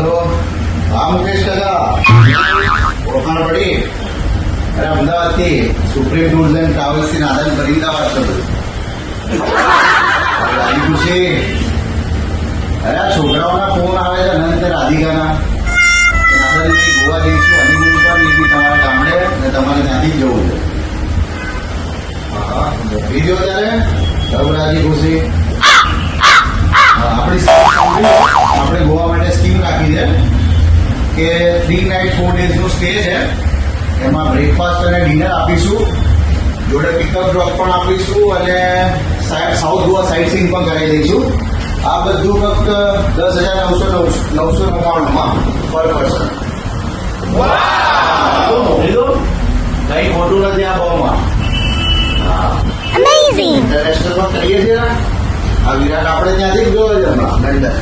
Hello, હા મુકેશ કાકા, ઓળખાણ પડી? અરે અમદાવાદથી સુપ્રીમ ટૂર્સ એન્ડ ટ્રાવેલ્સથી નાદન ફરીદા વાત કરું. રાજી ખુશી. અરે આ છોકરાઓના ફોન આવે છે અનંત રાધિકાના. નાદનથી ગોવા જઈશું હનીમૂન પર, એ બી તમારા ગામડે ને તમારે ત્યાંથી જ જવું છે. હા, મોકલી દો ત્યારે. સૌ રાજી ખુશી. આપણે ગોવા માટે સ્કીમ રાખી છે કે 3 નાઇટ 4 ડેઝનું સ્ટે છે. એમાં બ્રેકફાસ્ટ અને ડિનર આપીશું, જોડે પિકઅપ ડ્રોપ પણ આપીશું અને સાઉથ ગોવા સાઇટ સીઇંગ પણ કરાવી દઈશું. આ બધું ફક્ત 10,999 પર પર્સન. કઈ ખોટું નથી આ ભાવમાં. ઇન્ટરનેશનલ માં કરીએ છીએ ને. આ વિરાટ આપણે ત્યાંથી જ ગયો છે હમણાં લંડન.